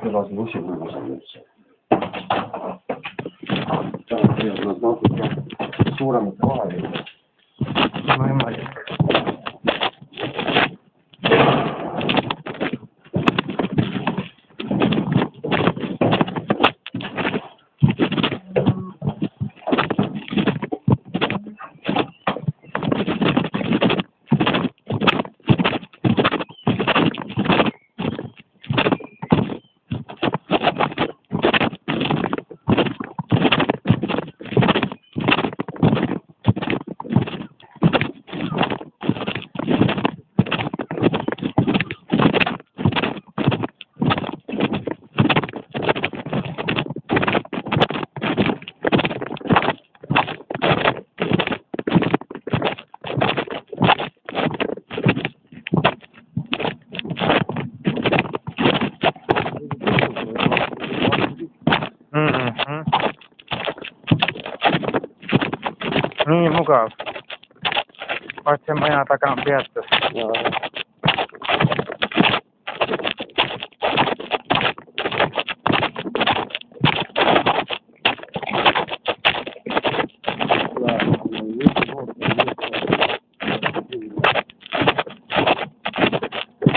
Kõlas nussipulgus üldse. Nad natuke suuremate vahel. Võimalik. Nii mugav. Vaat see maja taga on peatus.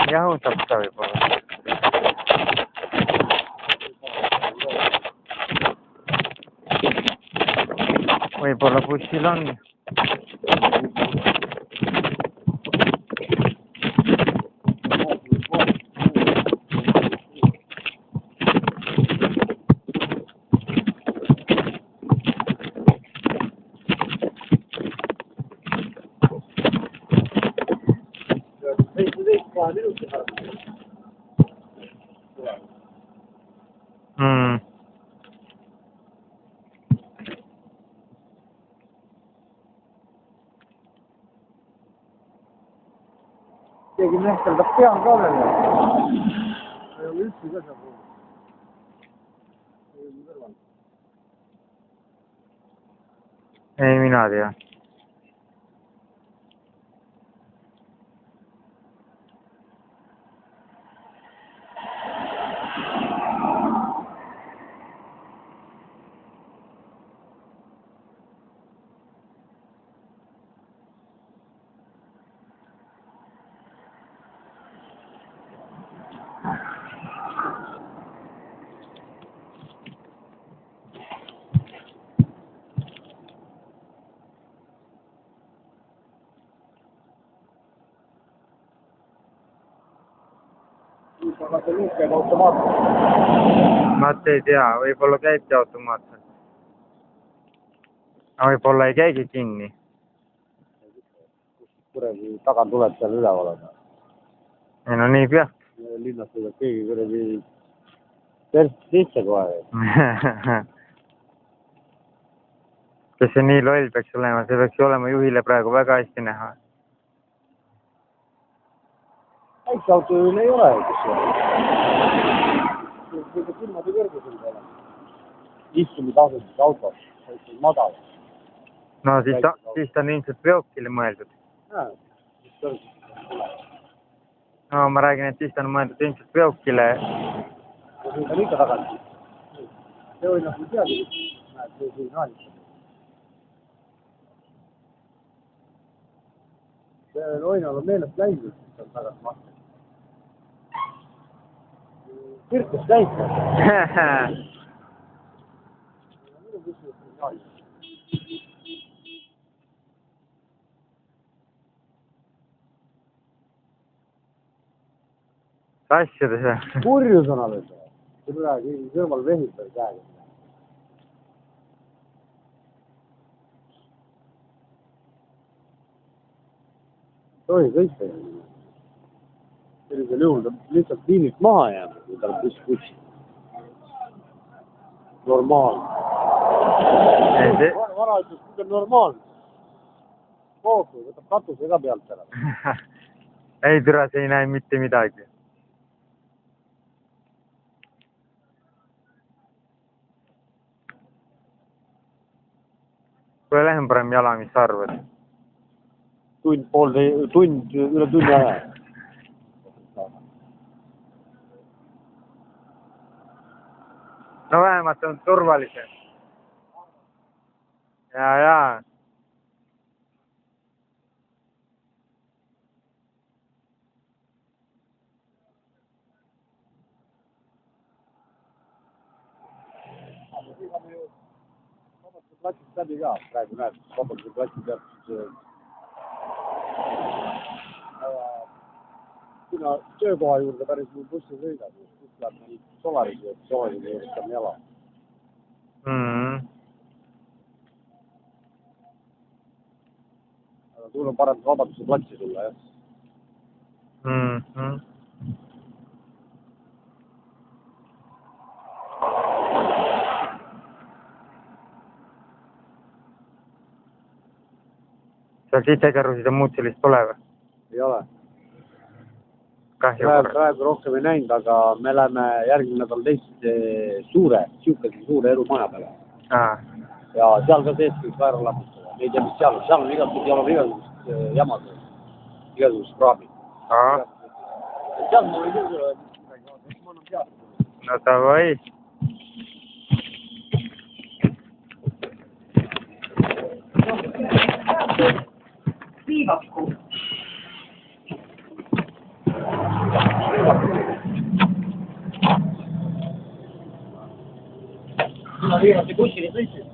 Jahutab ta võib-olla. Võib-olla bussil on. Keegi mehteldab peal ka veel. Ei ole üldse ka seal pool. Ei, mina tea. Aga see luuk käib automaatselt. Ma ei tea, võib-olla käibki automaatselt. Aga võib-olla ei käigi kinni. Kuregi tagant tuleb seal üleval. Ei no nii peab. Linnast tuleb keegi kuregi perst sisse kohe. Kes see nii loll peaks olema, see peaks olema juhile praegu väga hästi näha. Auto ei ole, kus kõige silmade kõrgusel peale. Istumi tasutud auto, see on madal. No siis ta on ilmselt veokile mõeldud. no ma räägin, et siis on mõeldud ilmselt veokile. See on ikka tagasi. See oli nagu teadagi, näed, see signaalis. See Oinal on meelest läinud, see on tagasi makse. Kirkus käib. Asjades või? Purjus on alles. See midagi kõrval vehib veel käega. Tohi kõik. Sellisel juhul ta lihtsalt liinilt maha jääb, kui tal on püssi. Normaalne. Vana ütles, kui on normaalne. Kooku, võtab katuse ka pealt ära. Ei, türa, see ei näe mitte midagi. Kui lähen parem jala, mis sa arvad? Üle tunni aja. No vähemalt on turvalisem. Jaa. Platsist läbi ka, praegu näed, Vabaduse platsi pealt kuna töökoha juurde päris mul bussi sõidab, siis läheb meil Solarise juurde saame jala. Aga sul on parem Vabaduse platsi tulla, jah? Seal sisekerrusid on muud sellist pole või? Ei ole. Kahju. Praegu rohkem ei näinud, aga me läheme järgmine nädal teiste suure elumaja peale. Ja seal ka sees kõik ära lammutada. Ei tea, mis seal on. Seal on igasugust jamad. Igasugust kraami. Seal ma võin küll, ma annan teada. No davai. Viivakku. Sina viimati kuskile sõitsid?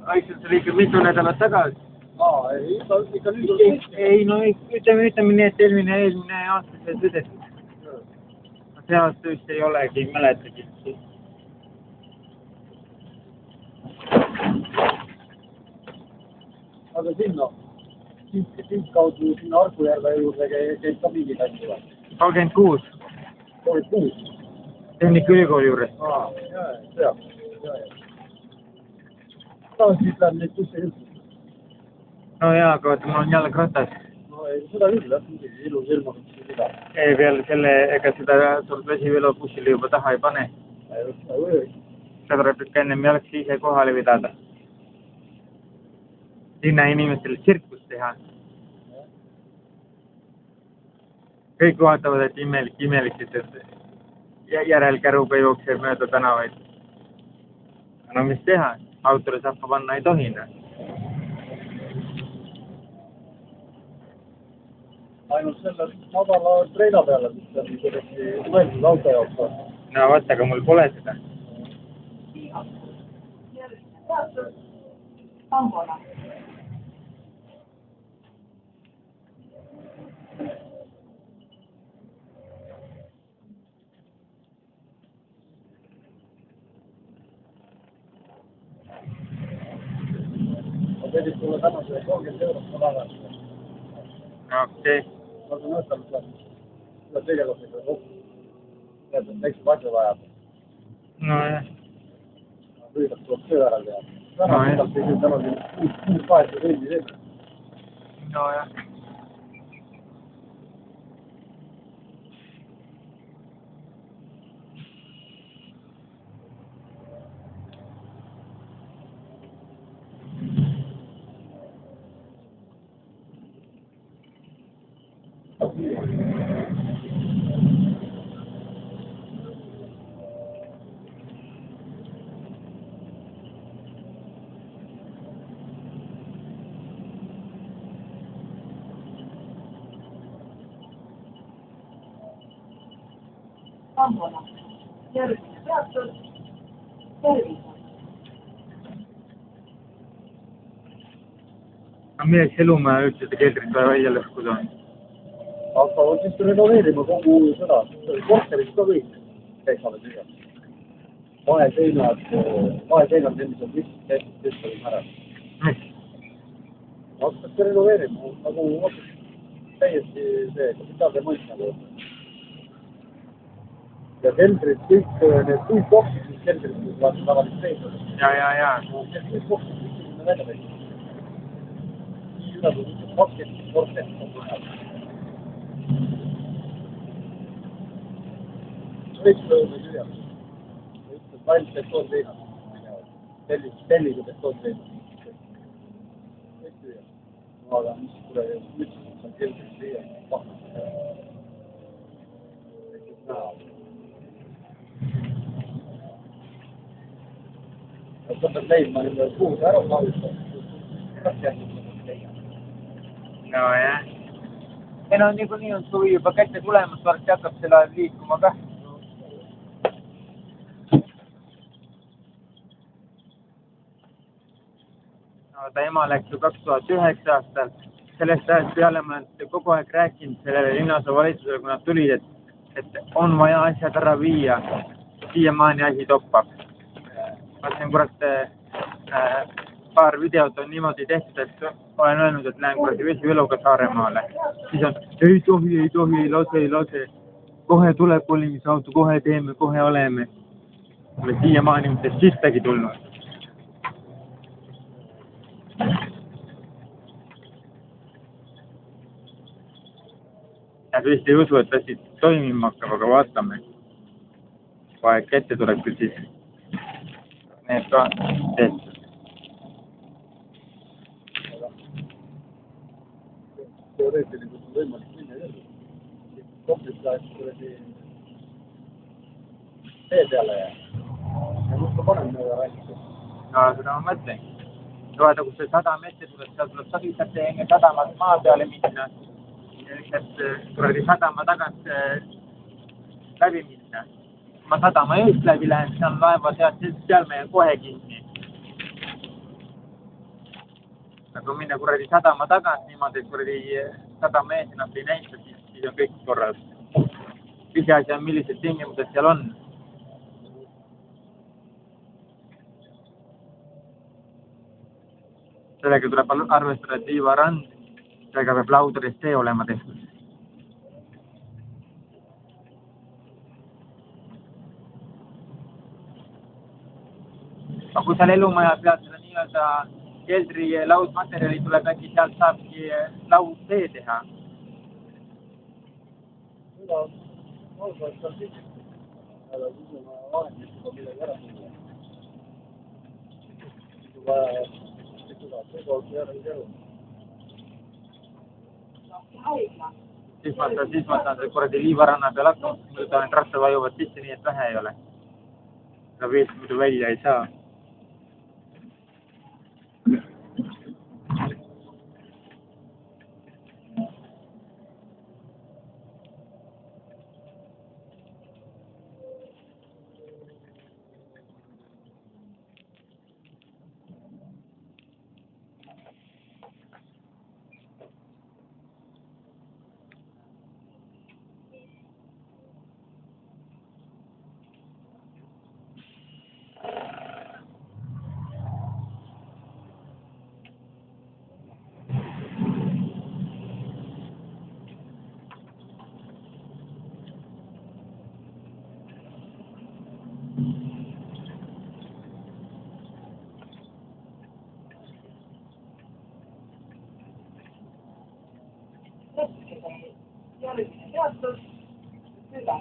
Vaikselt oli ikka mitu nädalat tagasi. Ikka nüüd on sõitsid? Ei, no ütleme nii, et eelmine aasta see sõidetud. See aasta vist ei olegi, mäletagi. Aga sinna kaudu sinna Arkujärve juurde käib ka mingid asju. 36. 36? Tehnikaülikooli juures. Jah. Tahaksid läheb neid kusse üldse? No jaa, aga mul on jälle kratas. No ei, seda küll, jah, muidugi ilus ilmunud seda. Ei, peale selle, ega seda suurt vesivelo bussile juba taha ei pane. Seda tuleb ikka ennem jalgsi ise kohale vedada. Sinna inimestele tsirkust teha. Kõik vaatavad, et imelik, et järelkäruga jookseb mööda tänavaid. No mis teha? Autole sappa panna ei tohi. Ainult selle madala treina peale, mis on kuidagi mõeldud auto jaoks. No vaata, aga mul pole seda. Pangona. Teedid sulle tänase 30 eurot ka tagasi. Okei. Ma olen mõtlenud, et tegelasega kokku. Need on väikse asja vajab. No jah. Lühidalt tuleb töö ära teha. Täna on 6-8 rendi teed. No jah. Sammola. Järgmine peatus. Tervise. Milleks Elumäe üldse seda keldrit vaja välja lõhkuda on? Aga siis renoveerima kogu seda, korteris ka kõik käisavad üle. Vaheseinad endiselt on lihtsalt ära. Mis? Hakkasid renoveerima, nagu täiesti see kapitaalremont nagu. Ja keldrid, kõik need puitboksid, mis keldrid vaata tavalist seisnud. Ja. Kõik boksid, mis sinna välja teised. Nii üle kui 20 korterit on vaja. Võiks lüüa. Võiks valmis betoon teina. Telliga betoon teina. Võiks lüüa. Aga mis tule ütlesin, et on keldrid lüüa. Võiks näha. Sa pead leidma nende puud ära kaotada. No jah. Ei no niikuinii on suvi juba kätte tulemas, varsti hakkab selle ajal liikuma ka. No ta ema läks ju 2009 aastal. Sellest ajast peale ma olen kogu aeg rääkinud sellele linnaosa valitsusele, kui nad tulid, et on vaja asjad ära viia. Siiamaani asi toppab. Mõtlen, kurat, paar videot on niimoodi tehtud, et olen öelnud, et lähen kuradi vesiveluga Saaremaale. Siis on, ei tohi, lase. Kohe tuleb kolimisauto, kohe teeme, kohe oleme. Pole siiamaani mitte sittagi tulnud. Nad vist ei usu, et asi toimima hakkab, aga vaatame. Kui aeg ette tuleb küll siis. Need ka tehtud. Teoreetiliselt on võimalik minna jälle. Koplis läheks kuradi tee peale ja nüüd ma panen mööda rääkida. No seda ma mõtlen. Vaata, kus see sadam ette tuleb, seal tuleb sagitati enne sadamat maa peale minna. Et kuradi sadama tagant läbi minna. Ma sadama eest läbi lähen, seal laeva seal me kohe kinni. Aga minna kuradi sadama tagant niimoodi, et kuradi sadama ees ennast ei näita, siis on kõik korras. Pisiasi on, millised tingimused seal on. Sellega tuleb arvestada, et Liiva rand, sellega peab laudadest tee olema tehtud. Aga kui seal Elumaja peal seda nii-öelda keldri laudmaterjali tuleb, äkki sealt saabki laudtee teha? Seda ausalt on siis, aga kui ma vahendid juba midagi ära teha. Kui vaja, see koos järgi keru. Siis ma saan see kuradi Liivaranna peal hakkama, muidu need ratta vajuvad sisse nii, et vähe ei ole. Aga veest muidu välja ei saa. Järgmine peatus. Hüva.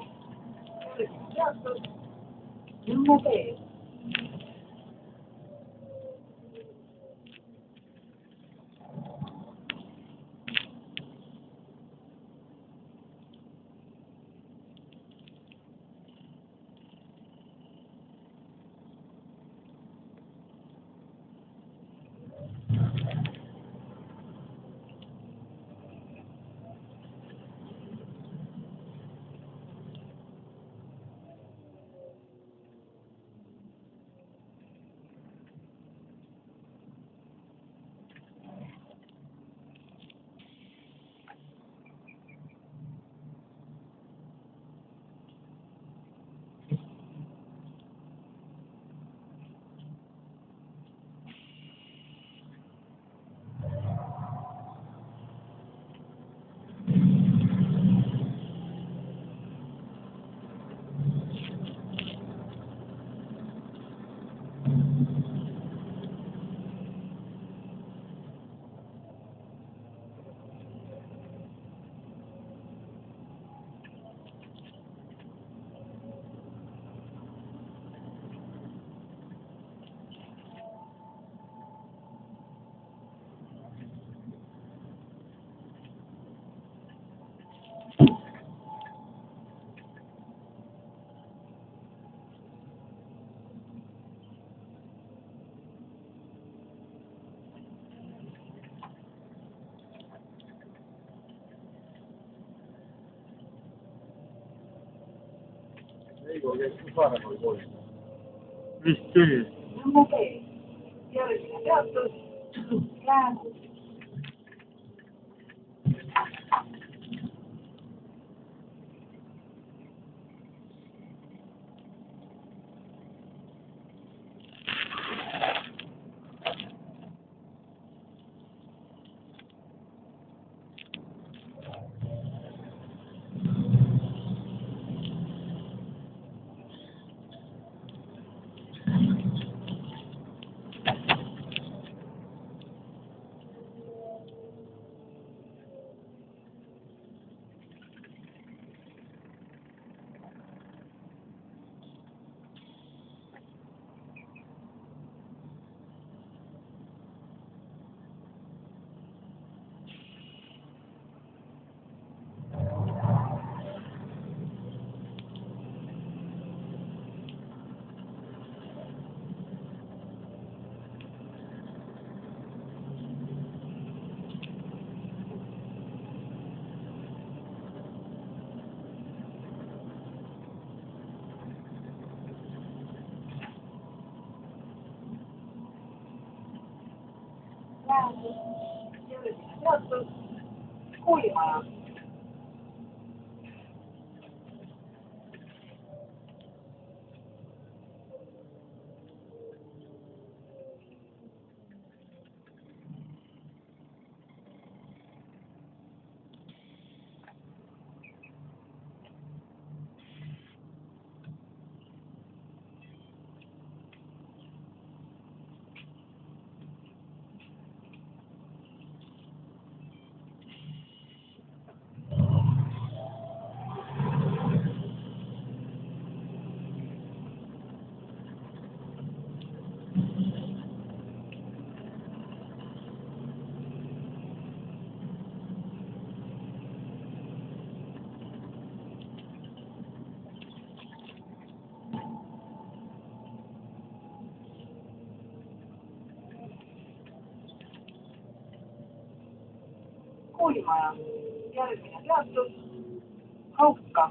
järgmine peatus Nõmme tee. Vist küll. Nõmme tee. Järgmine peatus Räämu. Räämu. Järgmine peatus koolimaja. Koolimaja. Järgmine peatus Hauka.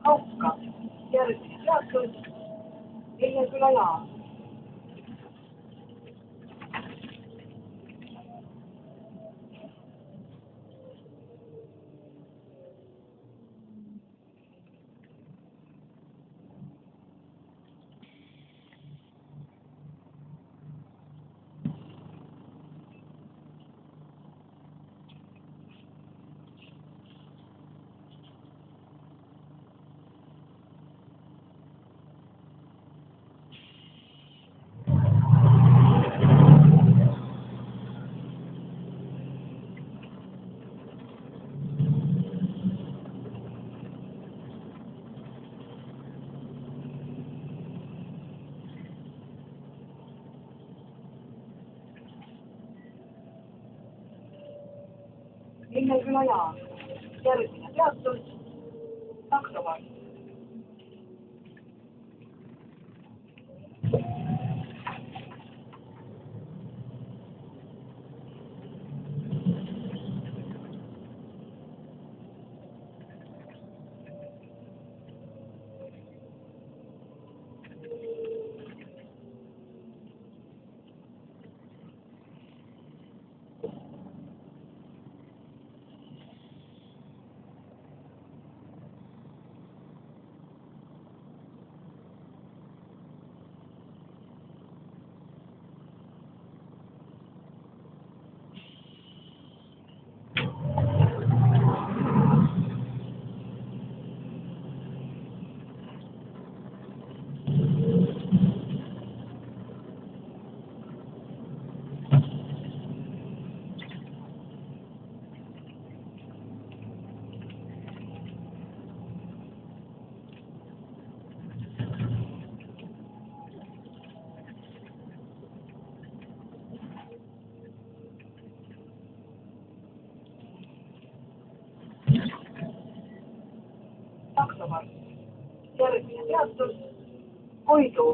Haukka, järgmine peatus, Lilleküla jaam. Lilleküla jaam. Järgmine peatus, Saksamaal. Saksamaal. Järgmine peatus, Koidu.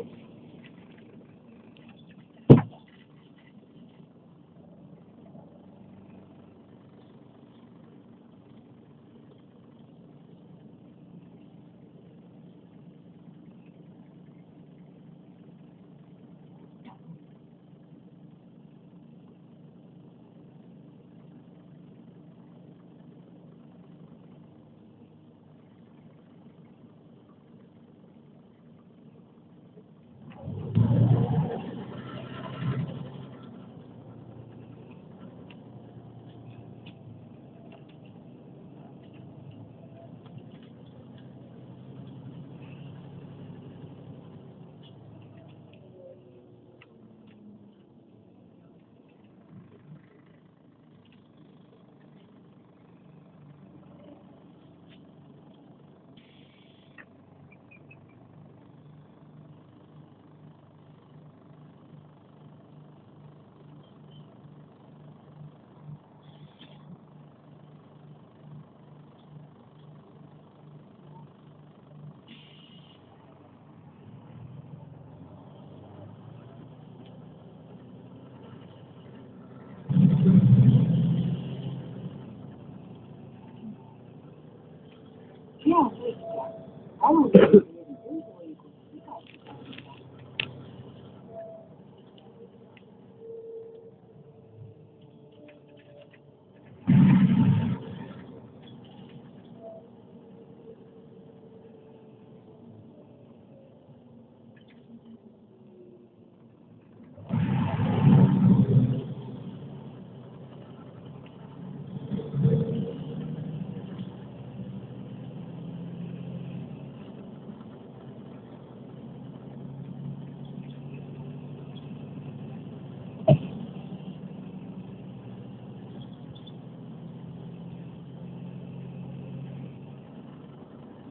Hea sõitja, palun sõiduõigus igati kasutada.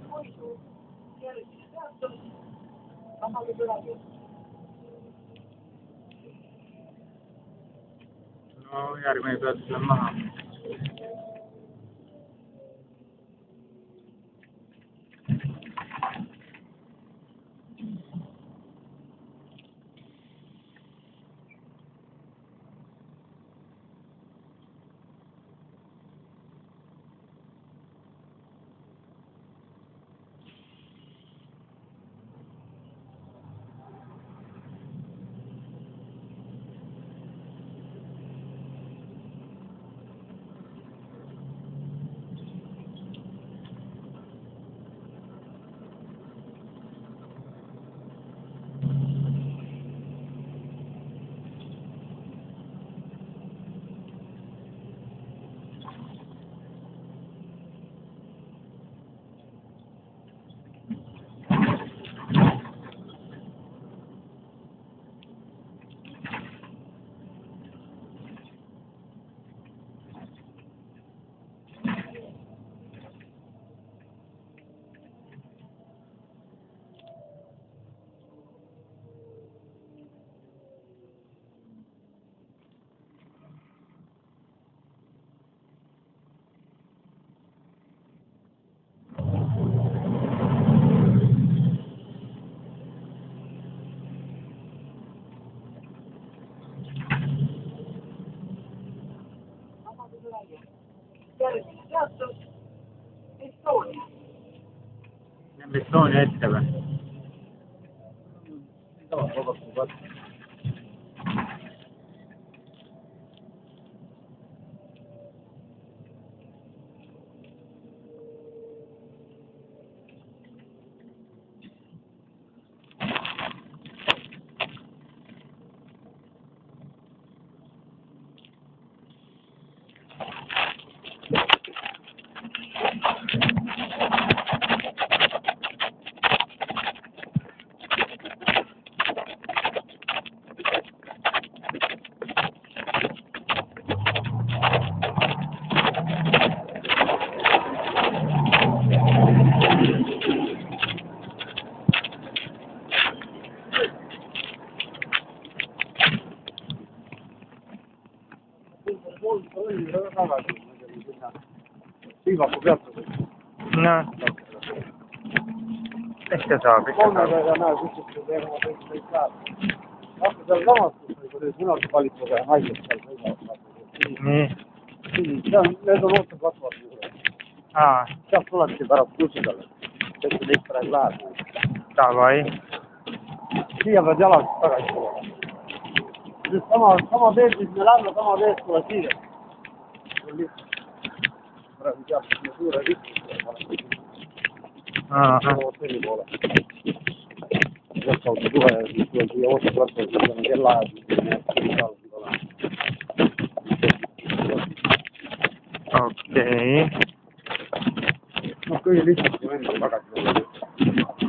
Koidu, järgmine peatus, Lilleküla jaam. no järgmine peatus läheb maha. Estonia ette või? Piivaku peatuseks. No. Ikka saab. Ja näe, kuskilt teema kõik läheb. Vaata seal samas, kui punase valitsusega ja naised seal sõidavad. Nii. Need on ooteplatvormi juures. Sealt tulebki pärast bussi peale. Tekki teist praegu läheb. Davai. Siia pead jalas tagasi tulema. Sama teed, mis me lähme, sama teed tuleb siia. See on lihtsalt. Praegu teab suure rikkus. Hotelli poole. Lõppauto tuhe ja siis tuleb siia ooteplatvormi, siis on kellaajad. Okei. No kõige lihtsalt kui enda tagasi tuleb.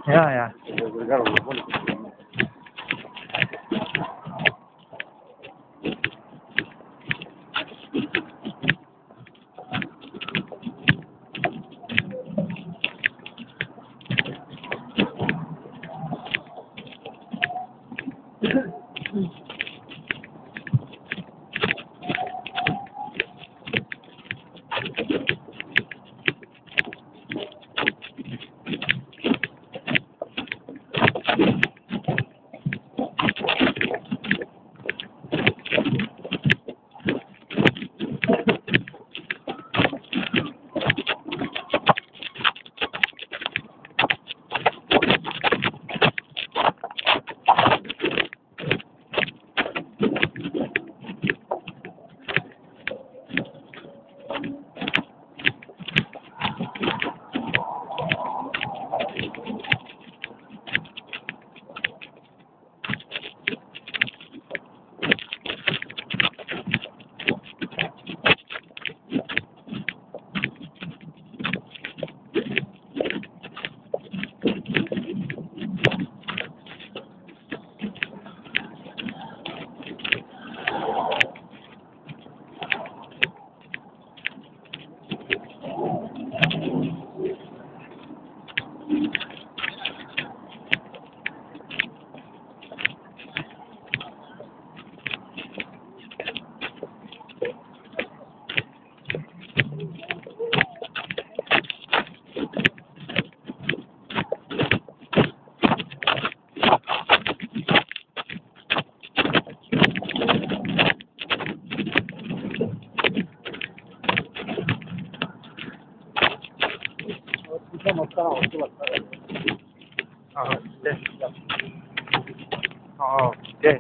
Ja. Kui kärvule politsei. Okei.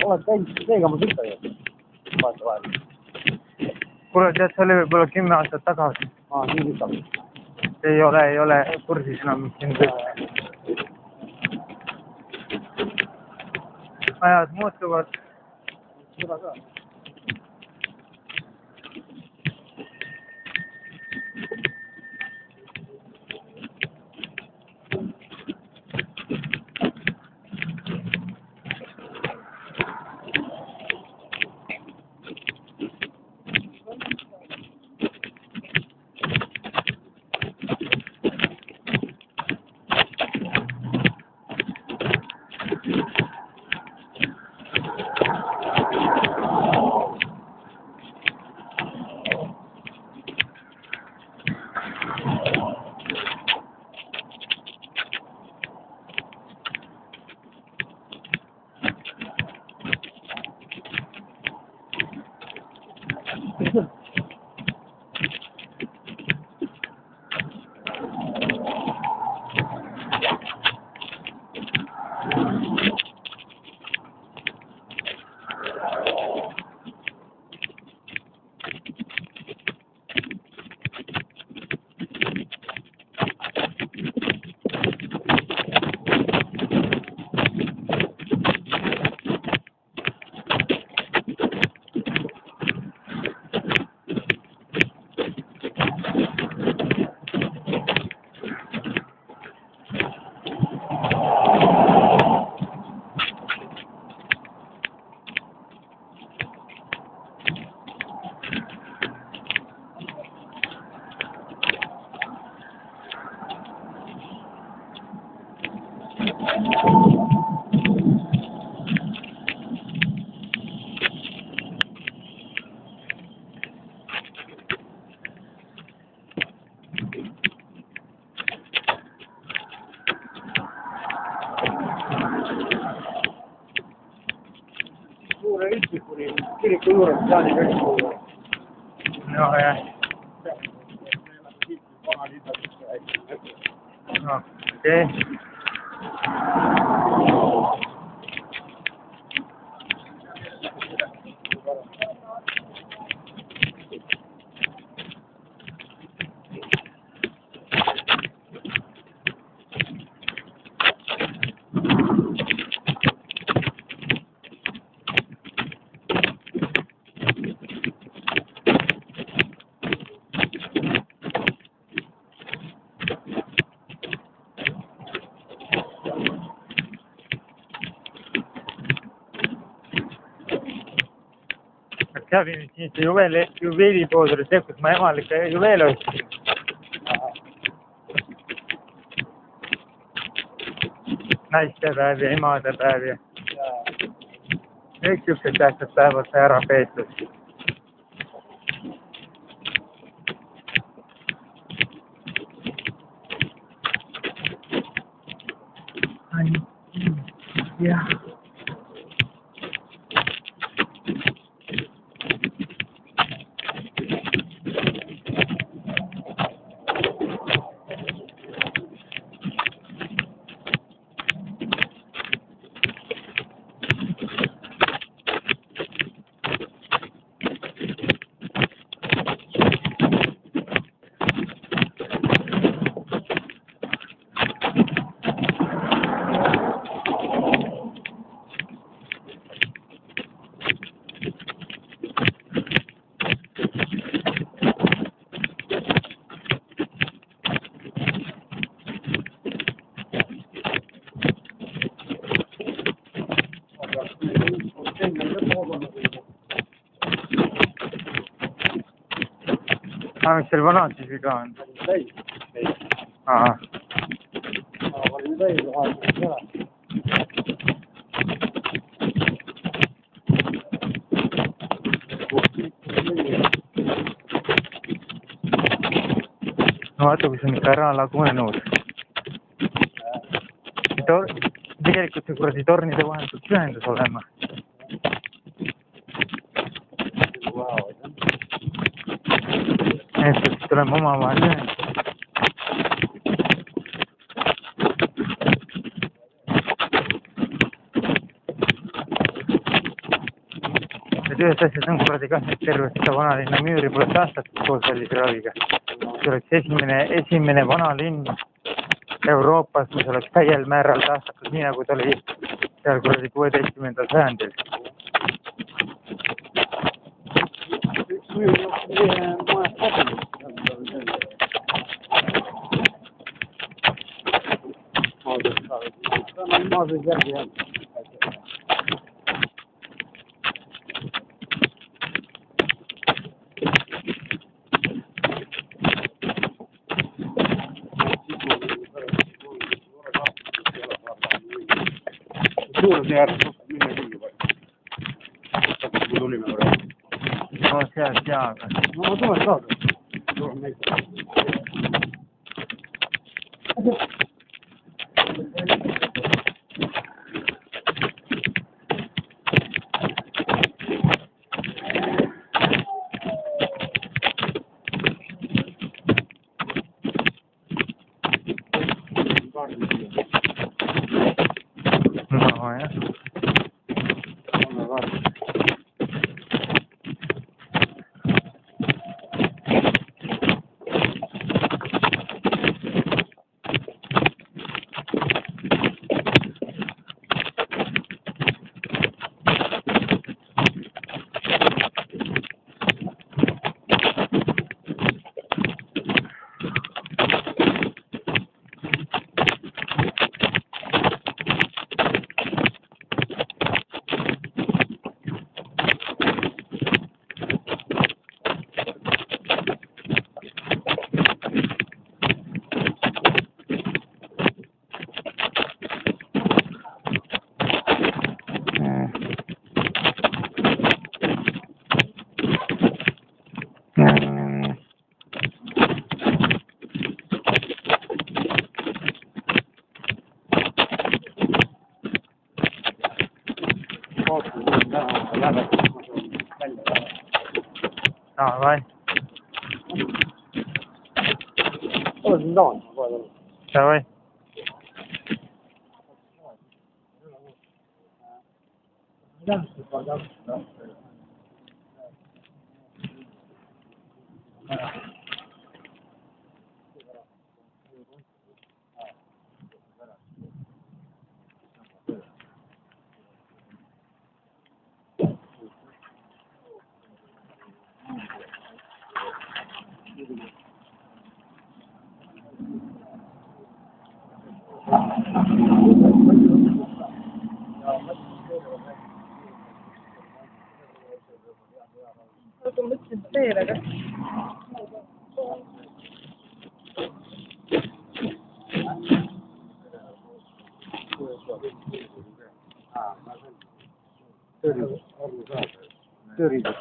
Oled käinud teegamas ikka ju? Vahetevahel. Kuule, tead, see oli võib-olla 10 aastat tagasi. Nii pikalt. Ei ole kursis enam, mis siin kõik. Ajad muutuvad. Seda ka. Suure Ülpikuni kiriku juures Jaani Köksu. No jah. Okei. Seal oli nüüd siin see juveelipood oli see, kus ma emale ikka juveele ostsin. Naistepäev ja emadepäev ja kõik siuksed tähtsad päevad sai ära peetud. Jah. Miks seal vanad siis viga on? Ahah. No vaata, kui see on ikka ära lagunenud. Tegelikult see kuradi tornide vahetult ühendus olema. Siis tuleme omavahel ühendus. Need ühes asjad on kuradi kah, et terve seda vanalinna müüri pole taastatud koos sellise raviga. See oleks esimene vanalinn Euroopas, mis oleks täiel määral taastatud, nii nagu ta oli seal kuradi 16. sajandil. Suuresti järgmine minna küll juba. Kui tulime praegu. No sealt jaaga. No ma tulen saada. Tulen näitama. No jah. Davai. ole siin taas, ma kohe tulen. Davai. Aga mõtlesin teele, aga tööriided.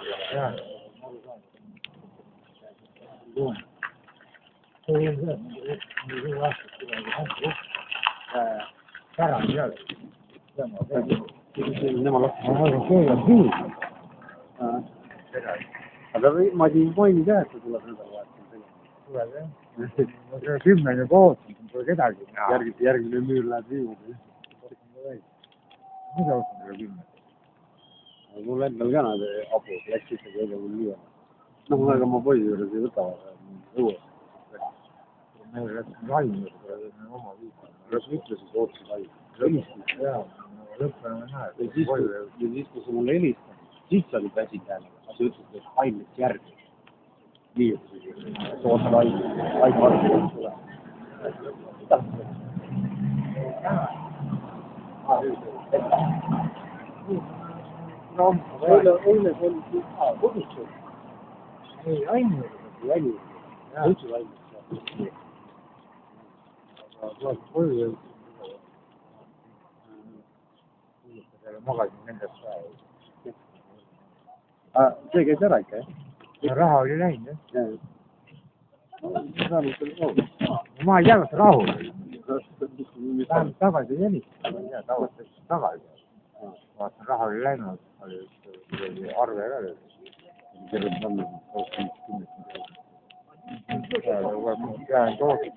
Aga ma siin mainin ka, et ta tuleb nädalavahetusel. Tuleb jah? Ma selle 10 juba ootan, pole kedagi. Järgmine müür läheb viimane. Mida ootan selle 10? Mul endal ka nad abud läks ikkagi ega mul nii on. Noh, aga ma poisi juures ei võta õue. Meil läks valmis, oma viis. Kas ütlesid ootasid valmis? Helistis, jaa. Lõppena ma näe. Ja siis, kui sa mulle helistad, siis sa olid väsid häälega. Sa ütlesid, et haimlist järgi. Nii, et ootan haimlist varsti tule. Eile see oli siis kodustus. Ei, haimlist oli väli. Üldse haimlist. Aga koju ei magasin nendest päeva. See käis ära ikka, jah? Raha oli läinud, jah? Ma ei tea, kas rahu oli. Vähemalt tagasi ei helistanud, ma ei tea, tavaliselt tagasi. Vaatan, raha oli läinud, oli arve ka. Terve pannud, jään tootnud.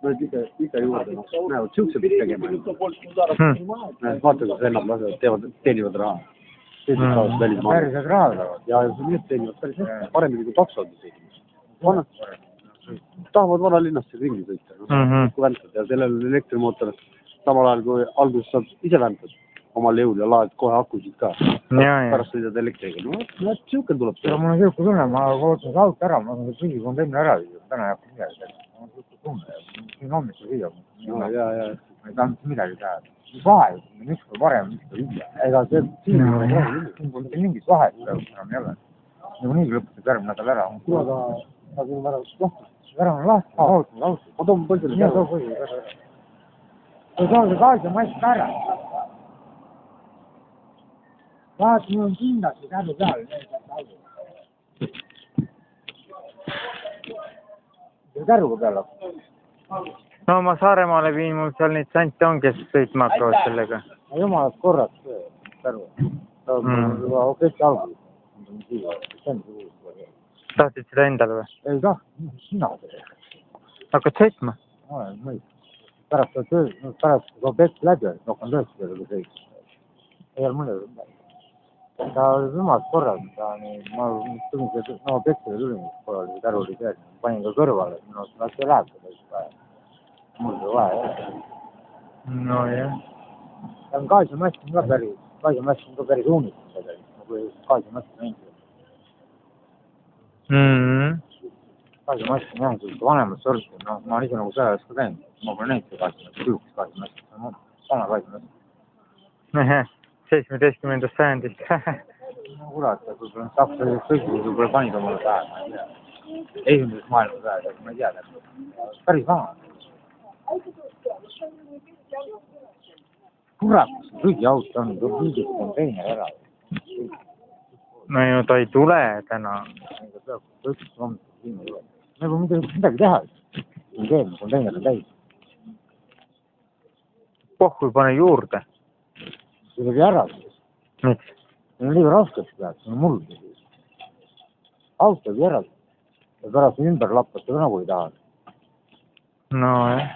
No ikka juurde, näevad siukse pidi tegema. Vaata, kus vennad lasevad, teenivad raha. Päriselt raha tahavad. Ja need teenivad päris hästi, paremini kui taksod. Tahavad vanalinnasse ringi sõita. Kui väntad ja sellel on elektrimootor, samal ajal kui alguses saab ise väntad omal jõul ja laed kohe akusid ka. Pärast sõidad elektriga. No, siuke tuleb. Mul on siuke tunne, ma ootan auto ära, ma olen kõigi konteimne ära viinud. Täna ei hakka midagi teha. Ma olen siuke tunne. Siin hommikul viia. Ma ei taha midagi teha. Vahe, miks kui varem, miks kui viia. Ega see siin pole mingit vahet enam ei ole. Nagu nii lõpetab järgmine nädal ära. Aga siin on ära on lahti. Auto. Ma toon põldele käe. Kui toon see gaasi mask ära. Vaat, mul on kindlasti kädu peal. See käruga peal on. No ma Saaremaale viin, mul seal neid sante on, kes sõitma hakkavad sellega. Jumalast korraks käru. Ta on juba okesti algul. Tahtid seda endale või? Ei taht, sina. Hakkad sõitma? Pärast objekt läbi, hakkan tõesti sellega sõitma. Ei ole mõne midagi. Ta oli jumalast korras, ma tulin seda objektile tulin, kui oli käru oli sees. Panin ka kõrvale, minu las see läheb seda. Mul ei vaja jah. No jah. Gaasimask on ka päris uunitud tegelikult, kui gaasimask on endine. Gaasimask on jah, kui vanemad sorti, ma olen ise nagu sõjas ka käinud, ma pole näinud see gaasimask, kujuks gaasimask, see on vana gaasimask. 17. sajandist. No kurat, võib-olla Saksa kõigil võib-olla panid omale päev, ma ei tea. Esimesest maailma päev, ma ei tea täpselt. Päris vana. Kurat, kõigi auto on, tuleb mingit konteiner ära. No ju ta ei tule täna. Nagu midagi teha. Konteiner on täis. Pohhui pane juurde. kuidagi ära. Miks? See on liiga raskeks läheb, see on mul. Austav ära. Ja pärast ümber lappata ka nagu ei taha. No jah.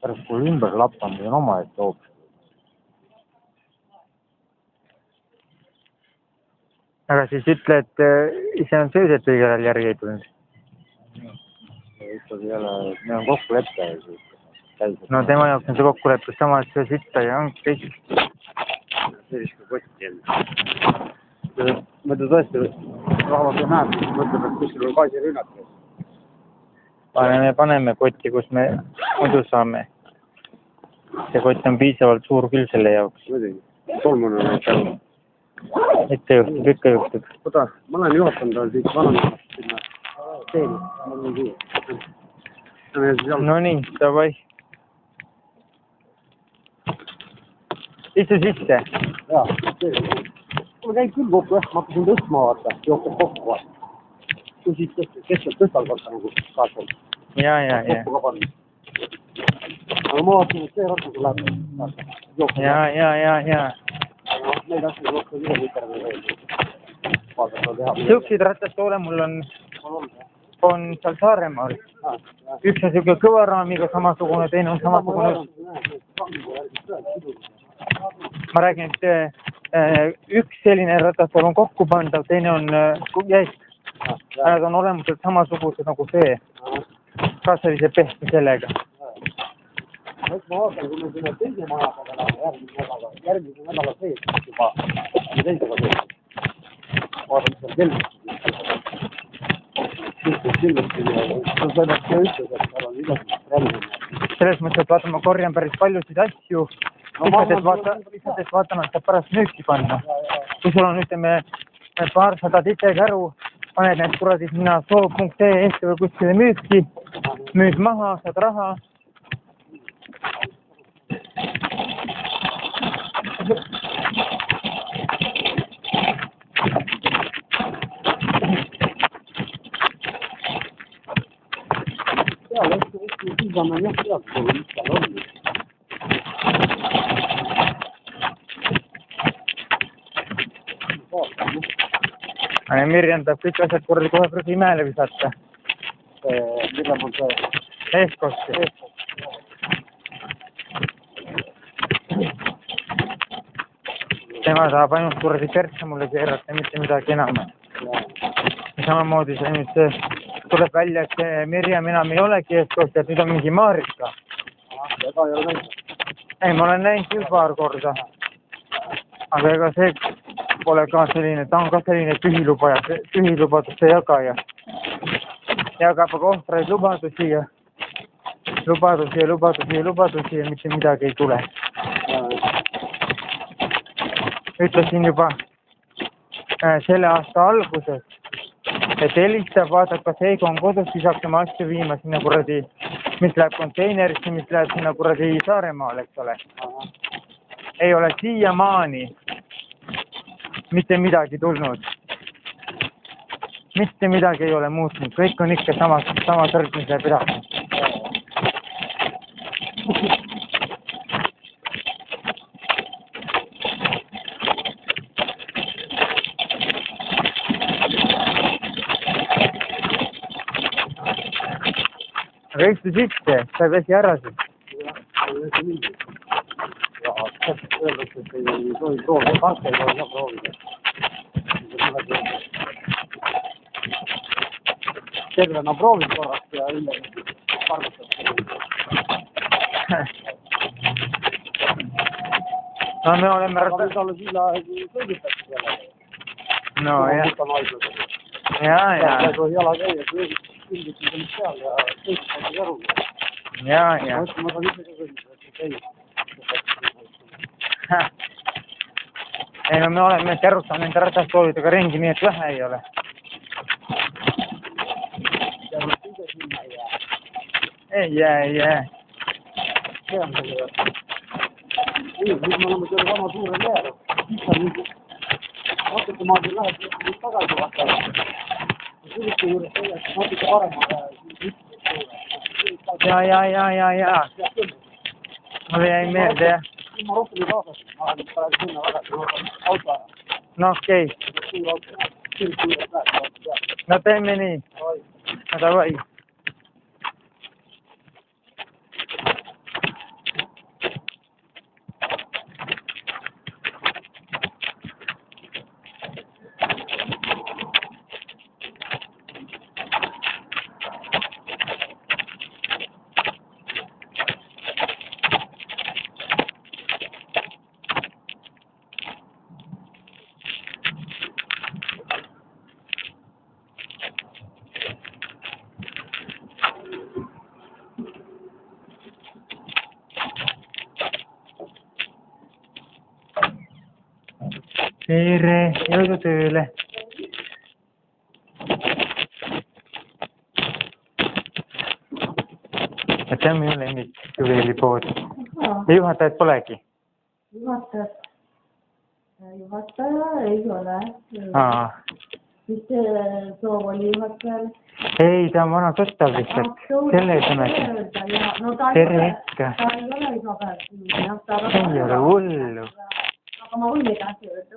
Pärast kui ümber lappamine on oma ette hoopis. Aga siis ütle, et ise on sööd, et õigel ajal järgi ei tulnud. Ikkagi jälle, meil on kokkuleppe. No tema jaoks on see kokkuleppe sama, et see sitta ja ongi kõik. Sellist kui kotti jälle. Mõtle tõesti, rahvas ei näeb, mõtleb, et kuskil on gaasi rünnata. Paneme kotti, kus me muidu saame. See kott on piisavalt suur küll selle jaoks. Muidugi. Tolmune on seal. Ette juhtub, ikka juhtub. Oota, ma olen juhatanud tal siit vanemast sinna teeni. No nii, davai. Istu sisse. Jaa, mulle käib küll kokku, ma hakkasin tõstma vaata, jookseb kokku vaata. Kui siis keskelt tõstal vaata nagu kaasel. Ja. Kokku ka pannud. Aga ma vaatasin, et see ratas läheb. Ja. Neid asju jooksev ühe liiterga veel. Siukseid ratastoole mul on seal Saaremaal. Üks on siuke kõva raamiga samasugune, teine on samasugune. Ma räägin, et üks selline ratastool on kokku pandav, teine on jäik. Nad on olemuselt samasugused nagu see. Ka sellise pehme sellega. Ma vaatan, kui me sinna teise maja peale järgmise nädala sees juba teisega sees. Vaatan seal kelmist. Selles mõttes, et vaata, ma korjan päris paljusid asju. Lihtsalt, et vaata, nad saab pärast müüki panna. Kui sul on, ütleme, 200 titekäru, paned need kuradi sinna soo.ee või kuskile müüki, müüd maha, saad raha. Mirjam peab kõik asjad kordi kohe prügi mäele visata. Millal on see? Eestkosti. Tema tahab ainult kuradi perse mulle keerata, mitte midagi enam. Samamoodi see nüüd tuleb välja, et Mirjam enam ei olegi eestkosti, et nüüd on mingi Maarika. Ei, ma olen näinud küll paar korda. Aga ega see pole ka selline, ta on ka selline tühilubaduste jagaja. Jagab aga ohtraid lubadusi ja mitte midagi ei tule. Ütlesin juba selle aasta alguses, et helistab, vaatab, kas Eigo on kodus, siis hakkame asju viima sinna kuradi, mis läheb konteinerisse, mis läheb sinna kuradi Saaremaal, eks ole. Ei ole siiamaani mitte midagi tulnud. Mitte midagi ei ole muutnud, kõik on ikka sama sõrgmise pidanud. Aga istu sisse, sa ei pesi ära siis. Öeldakse, et ei tohi proovida, parke ei tohi proovida. Tervena proovid korraks ja ümber pargutab. No me oleme Võid olla silla sõiditakse selle. No jah. Ja. Kui jala käia, kui üldiselt on seal ja sõiditakse kõru. Ja. Ma saan ise ka sõiditada, et käia. Ei no me oleme kärutanud nende ratastoolidega ringi, nii et vähe ei ole. Ei jää. See on selle. Nüüd me oleme selle vana suure leer. Siis on nüüd natuke maad läheb nüüd tagasi vaata. Sürite juures tegelikult natuke parem, aga Jaa. Mulle jäi meelde, jah. Ma rohkem ei kaasas. Ma olen praegu sinna väga auto. No okei. No teeme nii. No davai. Tere, jõudu tööle. See on minu lemmik juveelipood. Ja juhatajat polegi? Juhataja ei ole. Mis soov oli juhatajal? Ei, ta on vana tuttav lihtsalt. Selle tunnegi. Tere ikka. Ta ei ole iga päev. Ei ole hullu. Aga ma võin edasi öelda.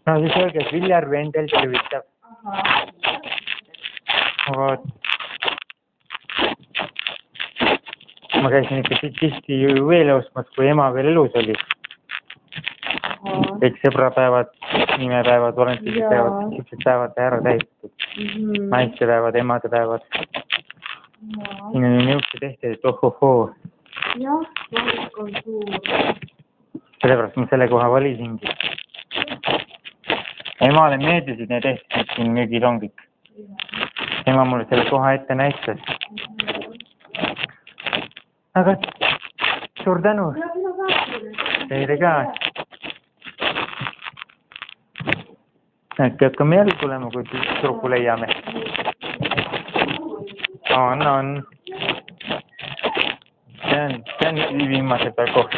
No siis öelge, et Viljar Vendel tervitab. Vot. Ma käisin ikka tihti juveele ostmas, kui ema veel elus oli. Kõik sõbrapäevad, nimepäevad, valentiisipäevad, siuksed päevad ära tähistatud. Naistepäevad, emadepäevad. Siin on niisuguse tehtud, et ohohoo. Jah, valik on suur. Sellepärast ma selle koha valisingi. Emale meeldisid need ehtisid siin müügil on kõik. Ema mulle selle koha ette näitas. Aga suur tänu. Teile ka. Äkki hakkame jälle tulema, kui truku leiame. On. See on viimase peal koht.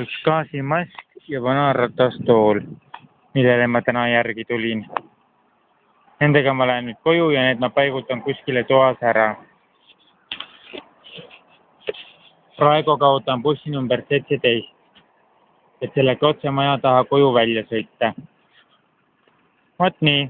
Üks gaasimask ja banaanratastool, millele ma täna järgi tulin. Nendega ma lähen nüüd koju ja need ma paigutan kuskile toas ära. Praegu kaotan bussi number 17, et sellega otse maja taha koju välja sõita. Vot nii.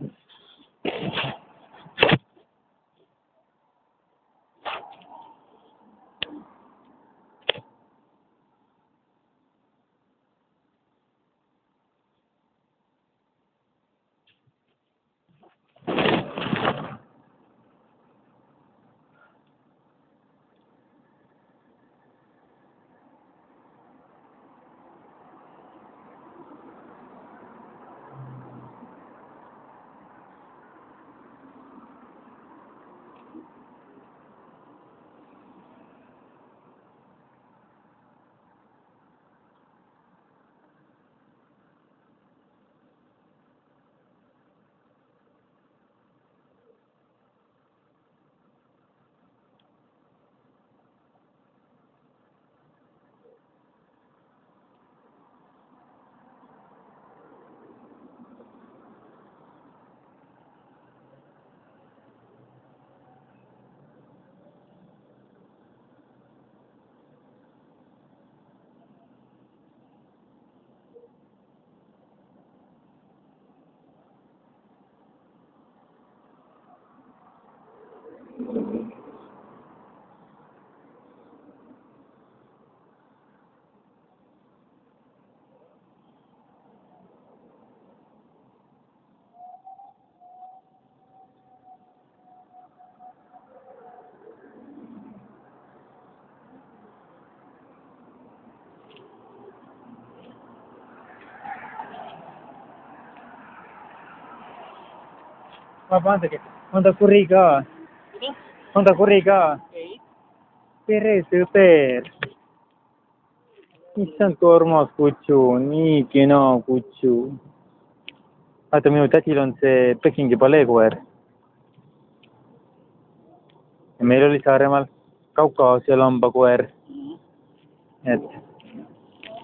Vabandage, on ta kuri ka? On ta kuri ka? Ei. Peresõber. Issand, kui armas kutsu, nii kena kutsu. Vaata, minu tädil on see Pekingi paleekoer. Ja meil oli Saaremaal Kaukaasia lambakoer. Et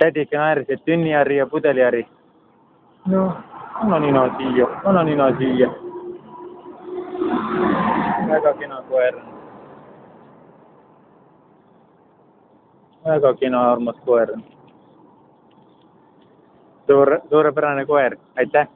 tädike naeris, et tünniari ja pudeliari. No, anna nina siia. Väga kena koer. Väga kena armas koer. Suurepärane koer, aitäh.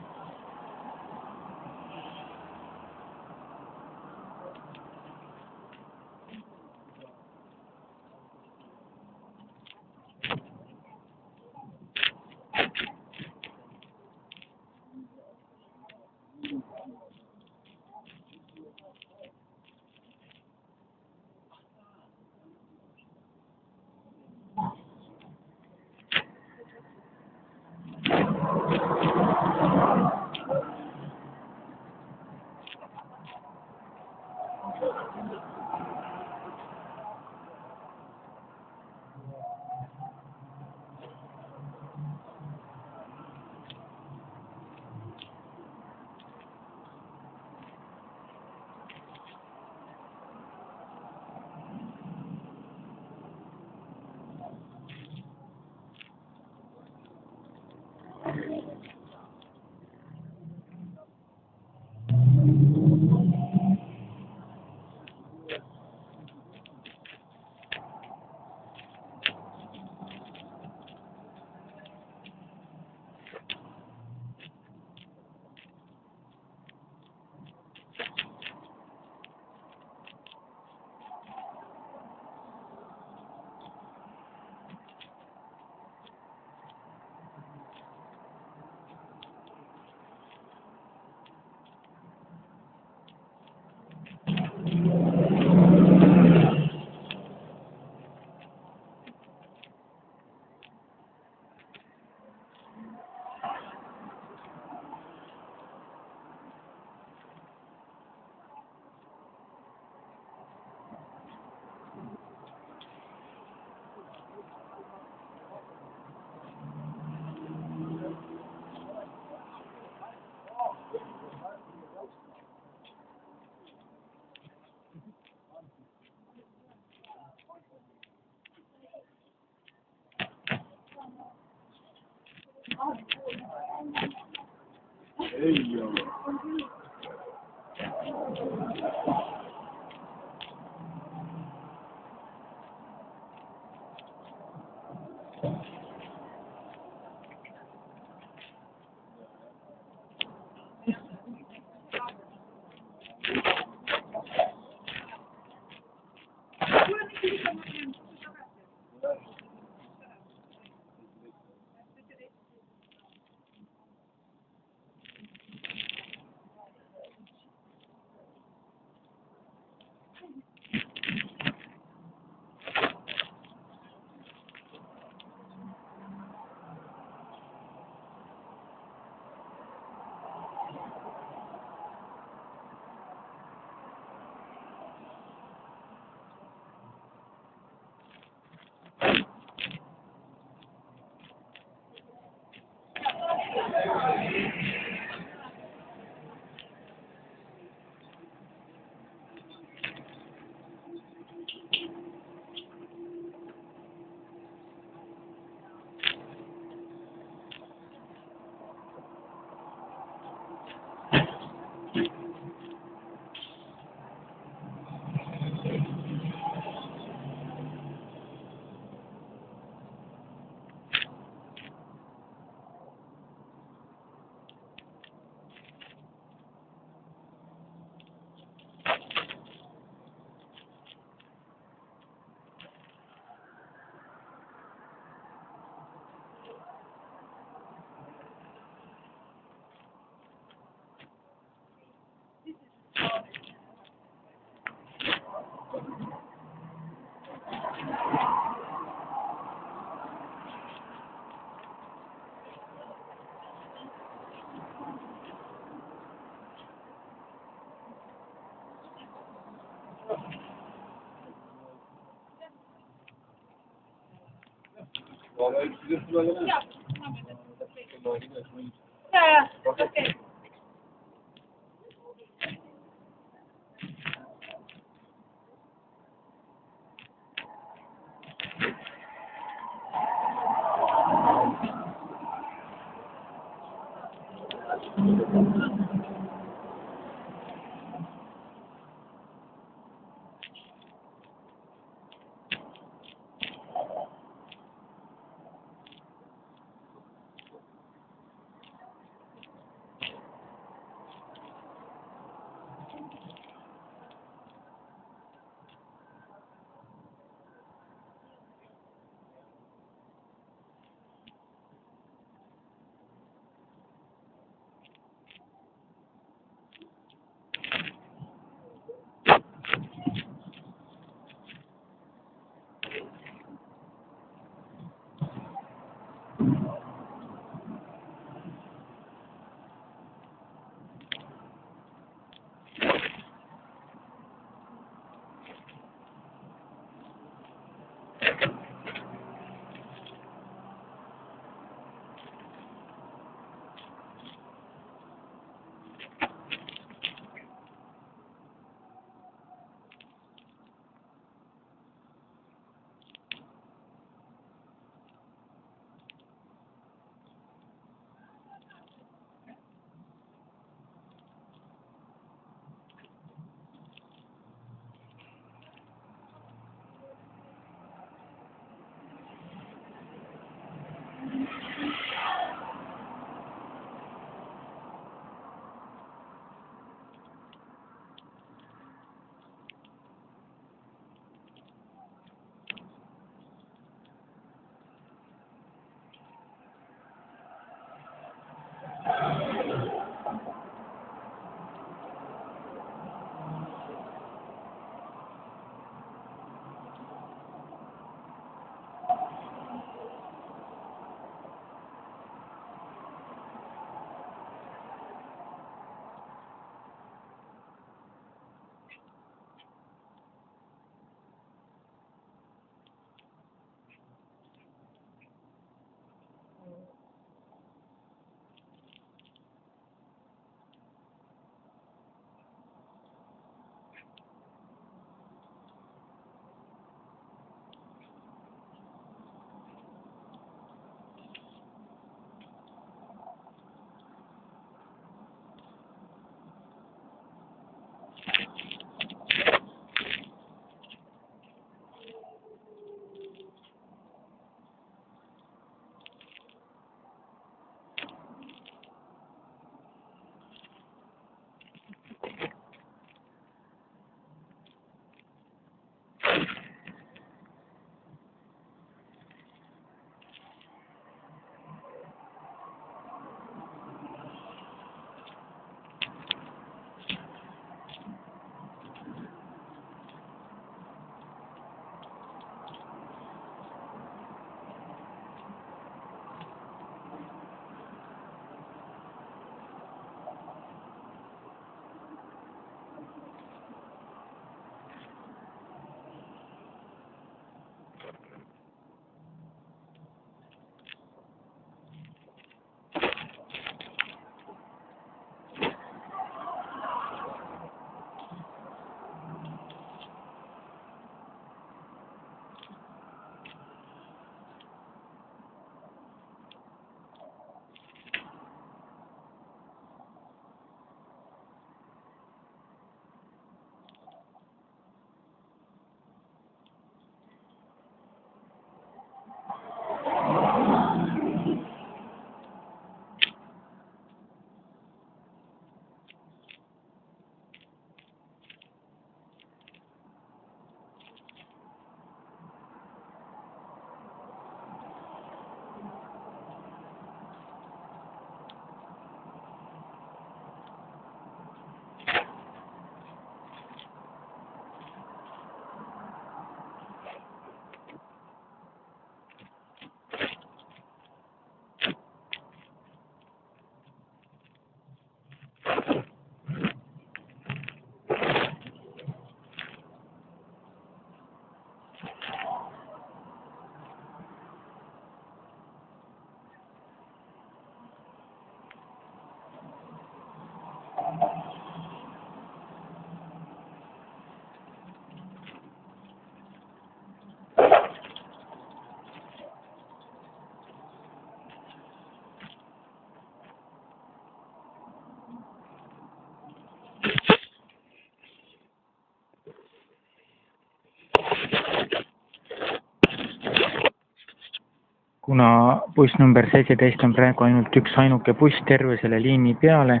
kuna buss number 17 on praegu ainult ainuke buss terve selle liini peale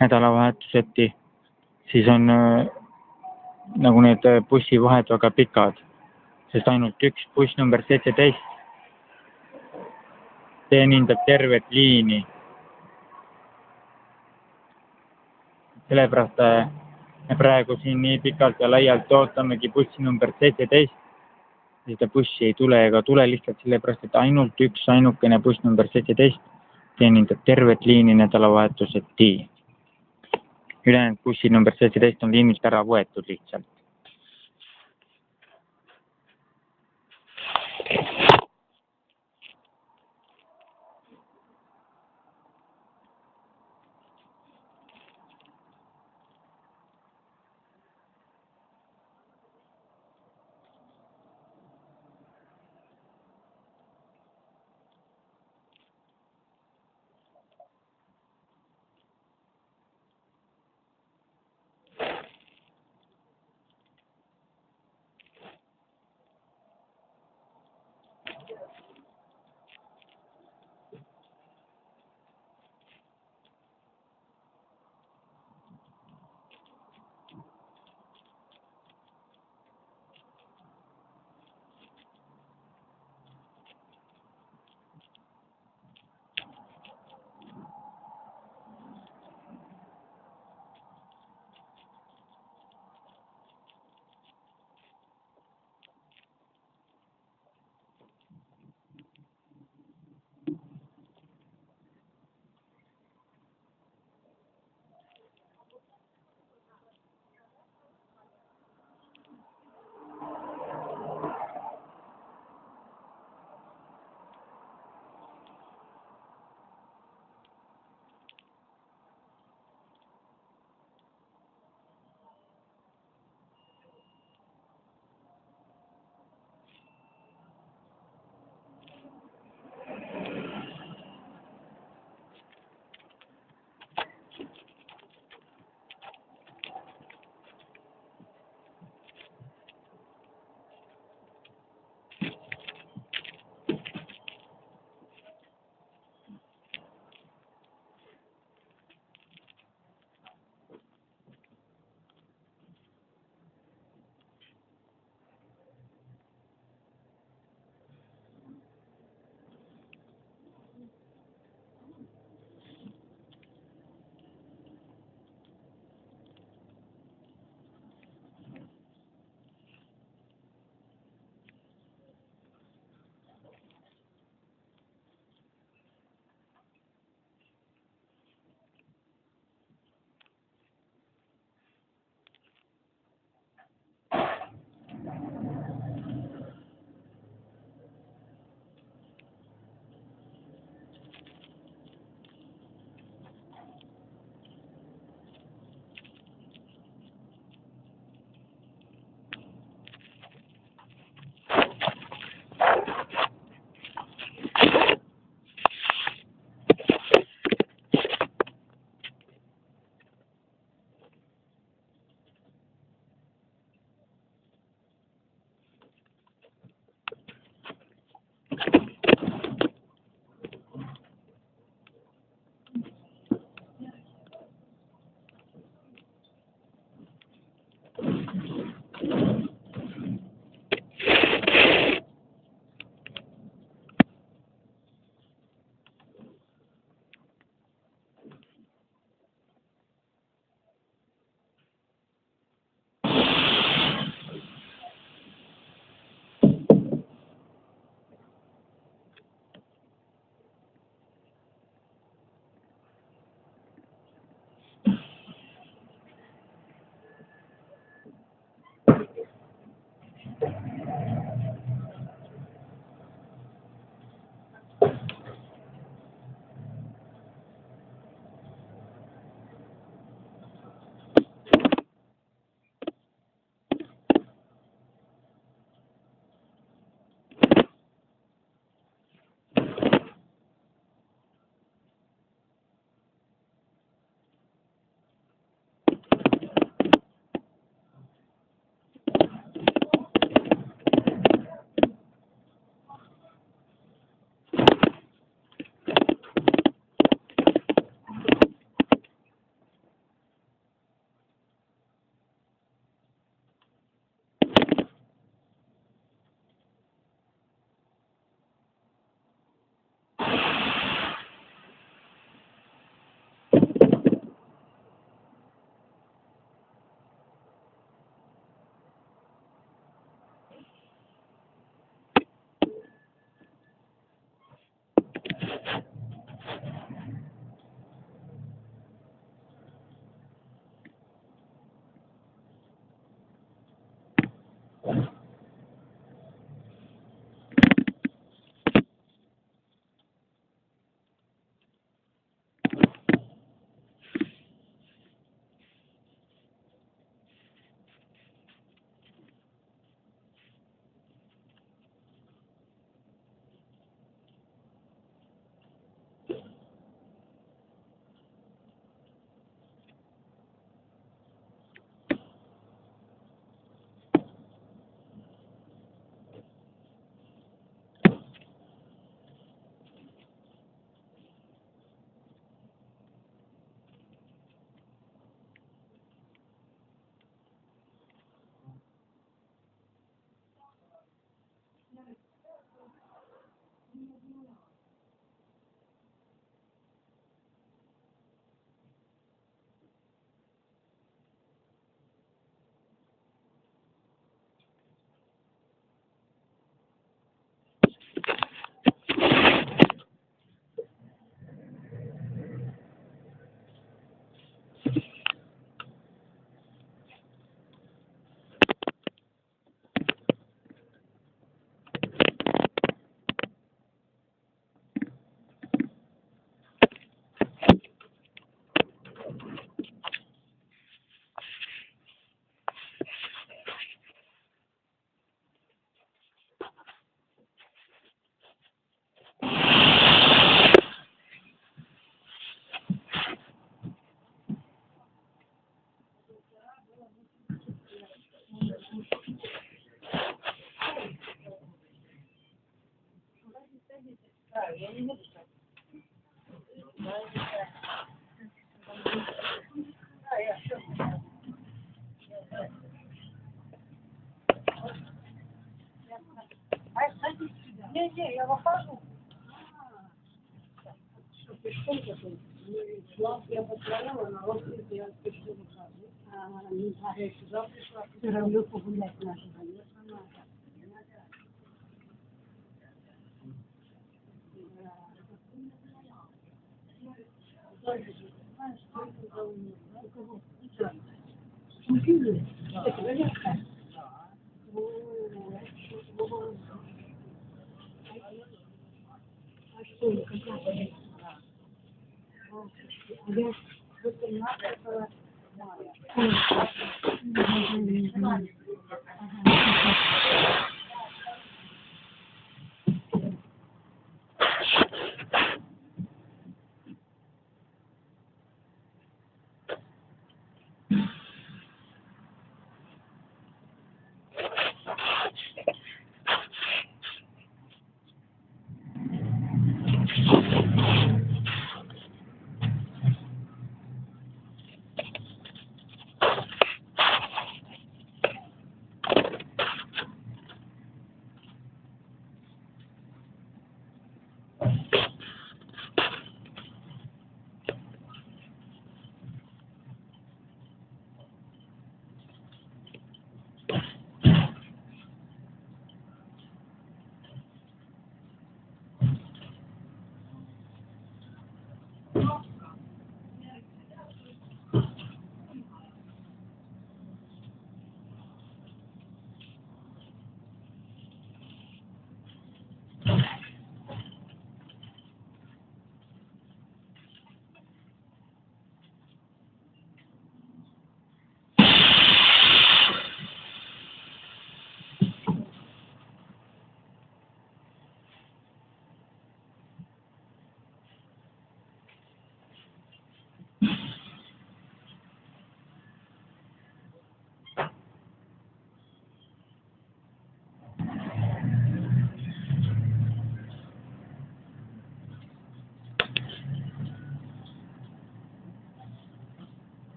nädalavahetuseti, siis on nagu need bussivahed väga pikad, sest ainult üks buss number 17 teenindab tervet liini. Sellepärast me praegu siin nii pikalt ja laialt ootamegi bussi number 17. Seda bussi ei tule ega tule lihtsalt sellepärast, et ainult üks ainukene buss number 17 teenindab tervet liini nädalavahetuseti. Ülejäänud bussi number 17 on liinilt ära võetud lihtsalt.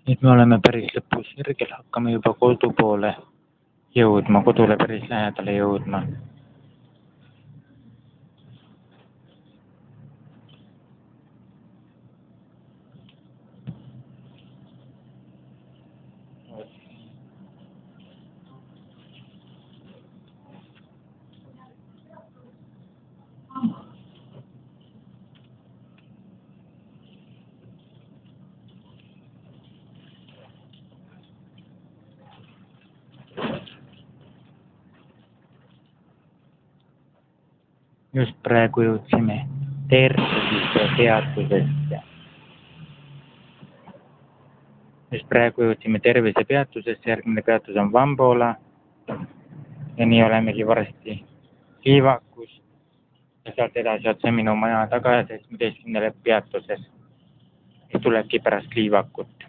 nüüd me oleme päris lõpus sirgel, hakkame juba kodu poole jõudma, kodule päris lähedale jõudma. Just praegu jõudsime Tervise peatusesse. Järgmine peatus on Vambola ja nii olemegi varsti Liivakus ja sealt edasi otse minu maja taga ja 17. peatuses, mis tulebki pärast Liivakut.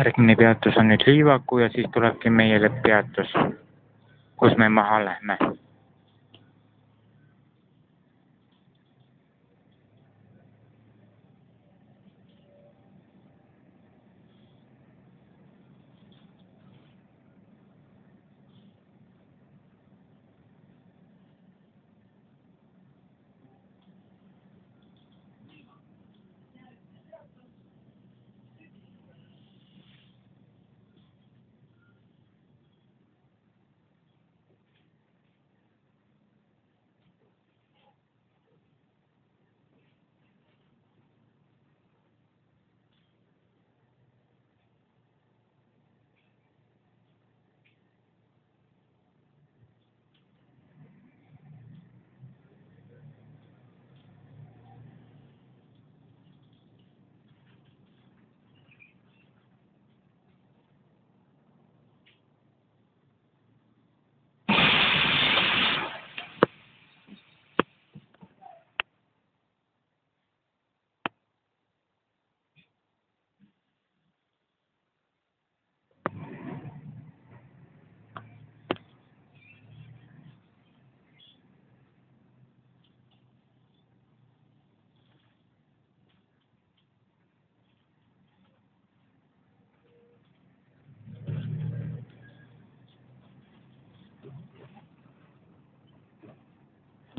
Järgmine peatus on nüüd Liivaku ja siis tulebki meie lõpppeatus, kus me maha lähme.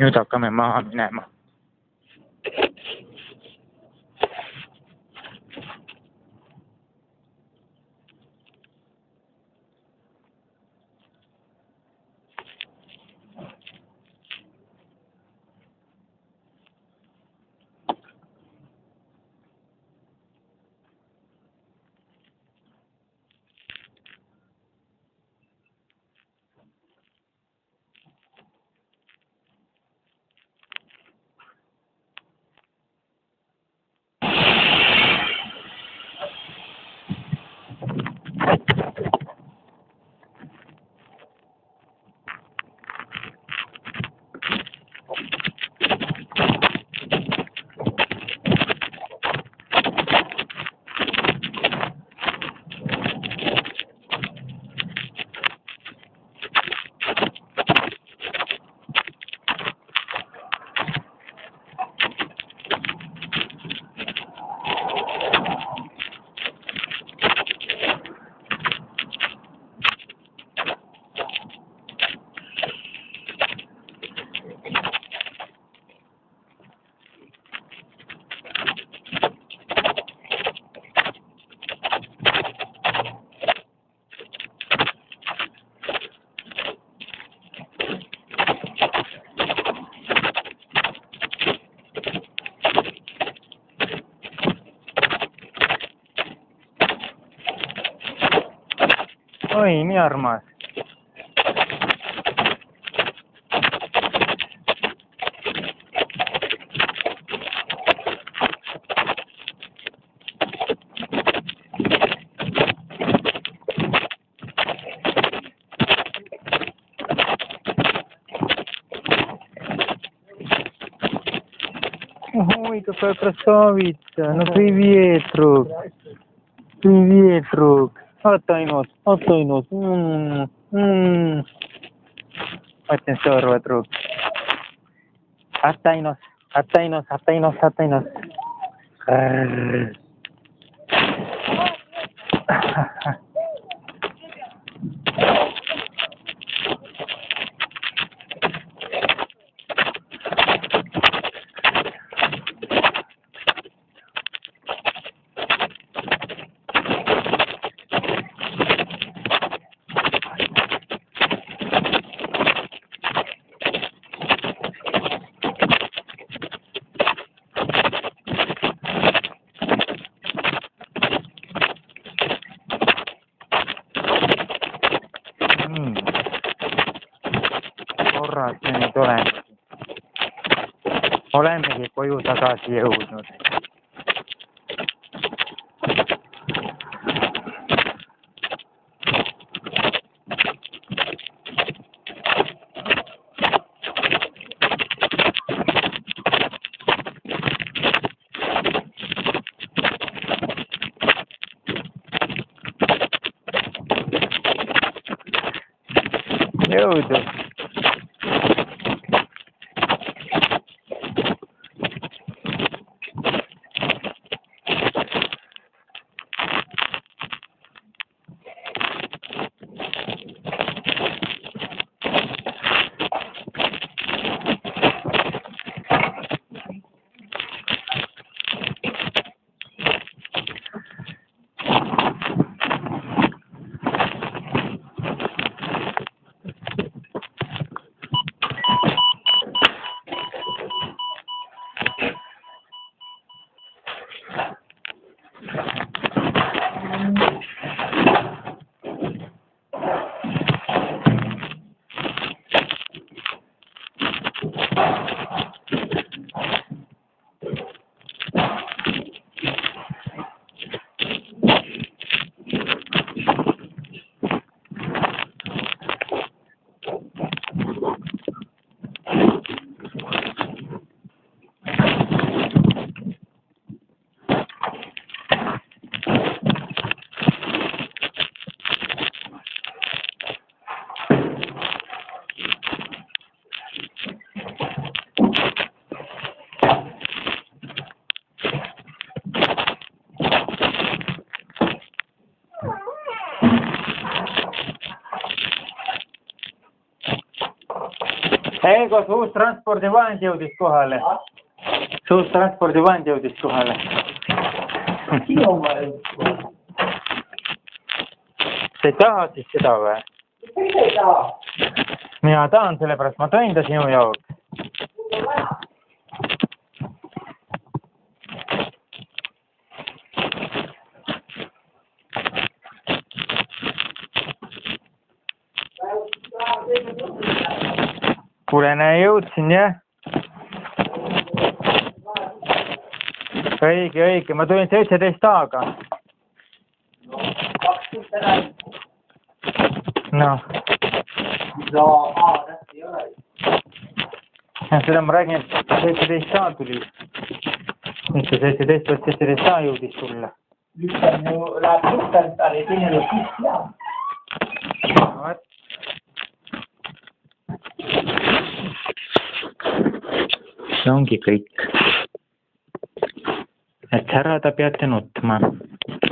nüüd hakkame maha minema. Oi, nii armas. Ой, какая красавица. Ну, привет, друг. Привет, друг. Отдай нос. Очень здорово, друг. Отдай нос. Korras me nüüd olemegi koju tagasi jõudnud. Jõudu! Eigo, see uus transpordivahend jõudis kohale. See uus transpordivahend jõudis kohale. Sa ei taha siis seda või? Miks ei taha? Mina tahan, sellepärast ma tõin ta sinu jaoks. Kuule, näe, jõudsin, jah? Õige, ma tulin 17 aastaga. Noh. Seda ma räägin, et 17 aastaga tuli. Mitte 17, vaid 17 aastaga jõudis sulle. Nüüd on ju läheb suhtelt, ta oli teine lõpus ja. See ongi kõik. Et särada peate nutma.